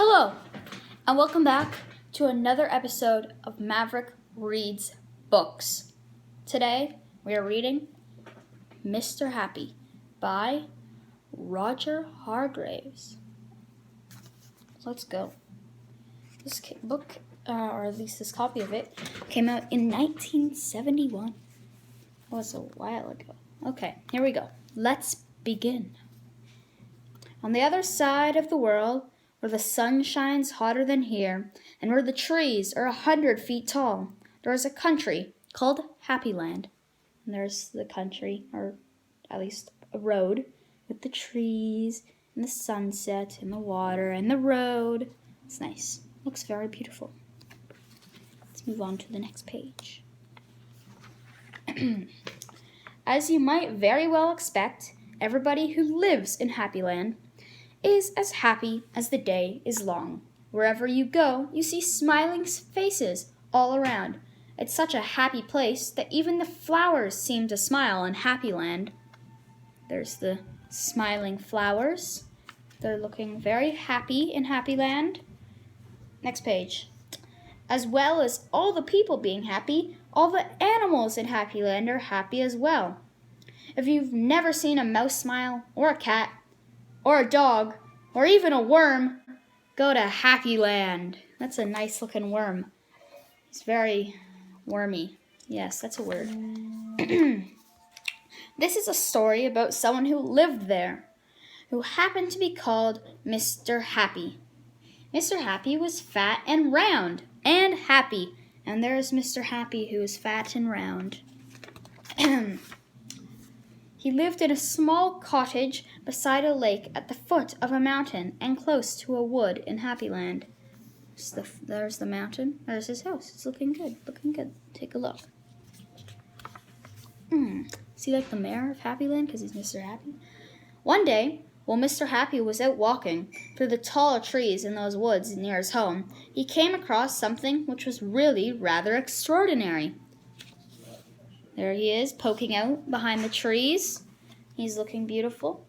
Hello, and welcome back to another episode of Maverick Reads Books. Today, we are reading Mr. Happy by Roger Hargreaves. Let's go. This book, or at least this copy of it, came out in 1971. That was a while ago. Okay, here we go. Let's begin. On the other side of the world, where the sun shines hotter than here, and where the trees are 100 feet tall, there is a country called Happy Land. And there's the country, or at least a road, with the trees, and the sunset, and the water, and the road. It's nice. Looks very beautiful. Let's move on to the next page. As you might very well expect, everybody who lives in Happy Land is as happy as the day is long. Wherever you go, you see smiling faces all around. It's such a happy place that even the flowers seem to smile in Happy Land. There's the smiling flowers. They're looking very happy in Happy Land. Next page. As well as all the people being happy, all the animals in Happy Land are happy as well. If you've never seen a mouse smile, or a cat, or a dog, or even a worm, go to Happy Land. That's a nice looking worm. He's very wormy. Yes, that's a word. This is a story about someone who lived there, who happened to be called Mr. Happy. Mr. Happy was fat and round and happy, and there's Mr. Happy who is fat and round. He lived in a small cottage beside a lake at the foot of a mountain and close to a wood in Happy Land. There's the mountain. There's his house. It's looking good. Take a look. Is he like the mayor of Happy Land because he's Mr. Happy? One day, while Mr. Happy was out walking through the tall trees in those woods near his home, he came across something which was really rather extraordinary. There he is, poking out behind the trees. He's looking beautiful.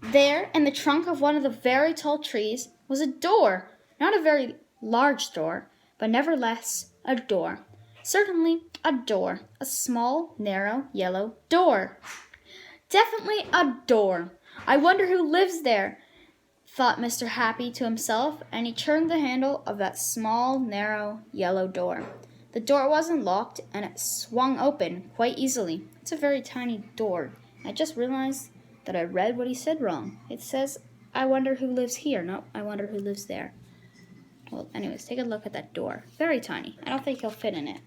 There, in the trunk of one of the very tall trees, was a door. Not a very large door, but nevertheless a door. Certainly a door. A small, narrow, yellow door. Definitely a door. I wonder who lives there, thought Mr. Happy to himself, and he turned the handle of that small, narrow, yellow door. The door wasn't locked, and it swung open quite easily. It's a very tiny door. I just realized that I read what he said wrong. It says, I wonder who lives here. No, I wonder who lives there. Well, anyways, take a look at that door. Very tiny. I don't think he'll fit in it.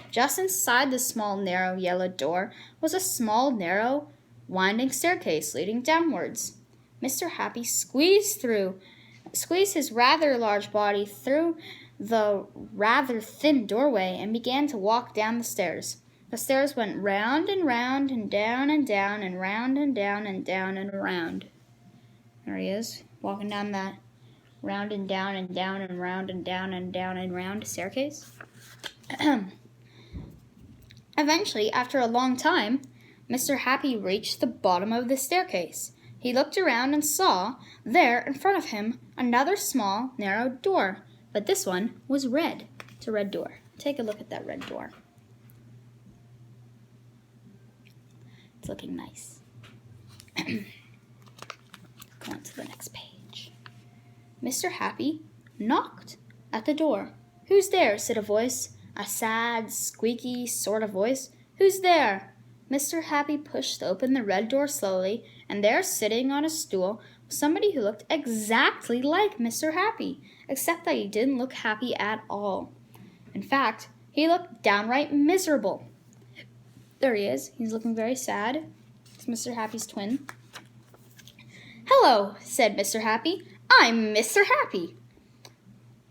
Just inside the small, narrow, yellow door was a small, narrow, winding staircase leading downwards. Mr. Happy squeezed his rather large body through the rather thin doorway and began to walk down the stairs. The stairs went round and round and down and down and round and down and down and around. There he is, walking down that round and down and down and round and down and down and round staircase. Eventually, after a long time, Mr. Happy reached the bottom of the staircase. He looked around and saw, there in front of him, another small, narrow door. But this one was red. It's a red door. Take a look at that red door. It's looking nice. Go on to the next page. Mr. Happy knocked at the door. Who's there? Said a voice. A sad, squeaky sort of voice. Who's there? Mr. Happy pushed open the red door slowly, and there, sitting on a stool, was somebody who looked exactly like Mr. Happy, except that he didn't look happy at all. In fact, he looked downright miserable. There he is. He's looking very sad. It's Mr. Happy's twin. Hello, said Mr. Happy. I'm Mr. Happy.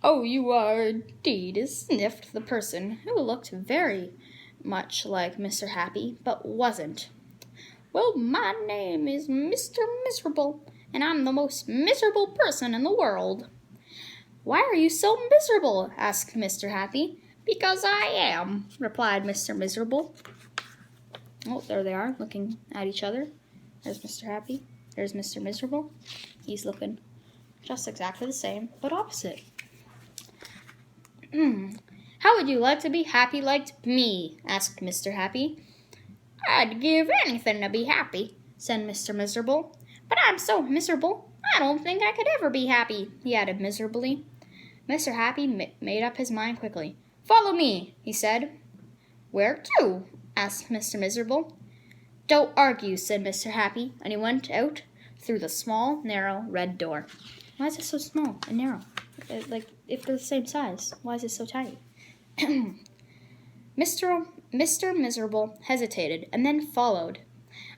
Oh, you are indeed, sniffed the person who looked very much like Mr. Happy, but wasn't. Well, my name is Mr. Miserable, and I'm the most miserable person in the world. Why are you so miserable? Asked Mr. Happy. Because I am, replied Mr. Miserable. Oh, there they are, looking at each other. There's Mr. Happy. There's Mr. Miserable. He's looking Just exactly the same, but opposite. How would you like to be happy like me? Asked Mr. Happy. I'd give anything to be happy, said Mr. Miserable. But I'm so miserable, I don't think I could ever be happy, he added miserably. Mr. Happy made up his mind quickly. Follow me, he said. Where to? Asked Mr. Miserable. Don't argue, said Mr. Happy, and he went out through the small, narrow, red door. Why is it so small and narrow? Like, if they're the same size, why is it so tiny? Mr. Miserable hesitated and then followed.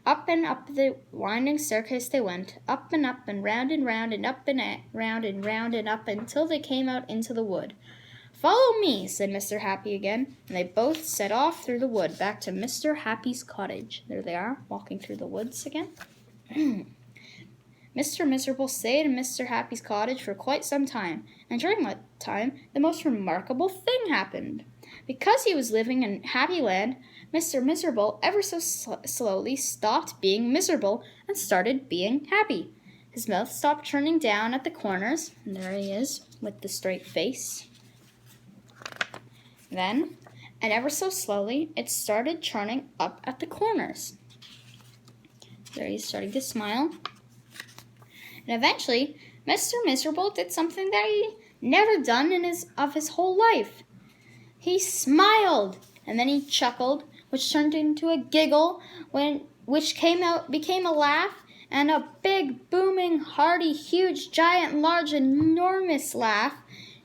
Up and up the winding staircase they went, up and round and round and up and round and round and up until they came out into the wood. Follow me, said Mr. Happy again, and they both set off through the wood back to Mr. Happy's cottage. There they are, walking through the woods again. Mr. Miserable stayed in Mr. Happy's cottage for quite some time, and during that time the most remarkable thing happened. Because he was living in Happy Land, Mr. Miserable ever so slowly stopped being miserable and started being happy. His mouth stopped turning down at the corners, and there he is with the straight face. Then, and ever so slowly, it started turning up at the corners. There he's starting to smile. And eventually, Mr. Miserable did something that he never done in his whole life. He smiled, and then he chuckled, which turned into a giggle, which became a laugh, and a big, booming, hearty, huge, giant, large, enormous laugh.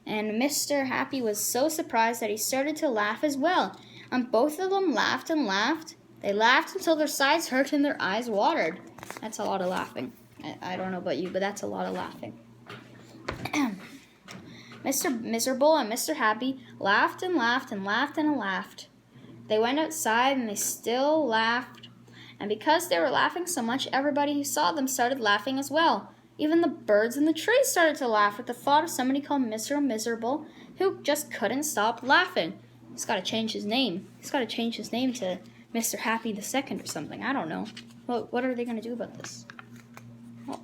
And Mr. Happy was so surprised that he started to laugh as well. And both of them laughed and laughed. They laughed until their sides hurt and their eyes watered. That's a lot of laughing. I don't know about you, but that's a lot of laughing. Mr. Miserable and Mr. Happy laughed and laughed and laughed and laughed. They went outside and they still laughed. And because they were laughing so much, everybody who saw them started laughing as well. Even the birds in the trees started to laugh at the thought of somebody called Mr. Miserable who just couldn't stop laughing. He's got to change his name. He's got to change his name to Mr. Happy the Second or something. I don't know. What are they going to do about this? Well,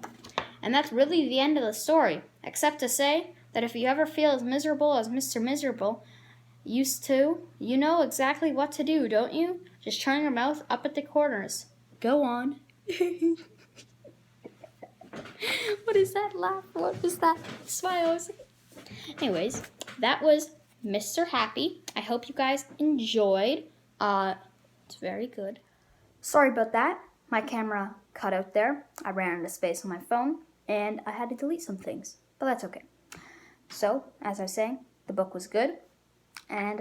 and that's really the end of the story, except to say that if you ever feel as miserable as Mr. Miserable used to, you know exactly what to do, don't you? Just turn your mouth up at the corners. Go on. What is that laugh? What was that smile? Anyways, that was Mr. Happy. I hope you guys enjoyed. It's very good. Sorry about that. My camera cut out there. I ran out of space on my phone, and I had to delete some things, but that's okay. So, as I was saying, the book was good, and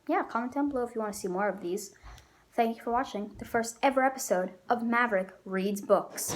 yeah, comment down below if you want to see more of these. Thank you for watching the first ever episode of Maverick Reads Books.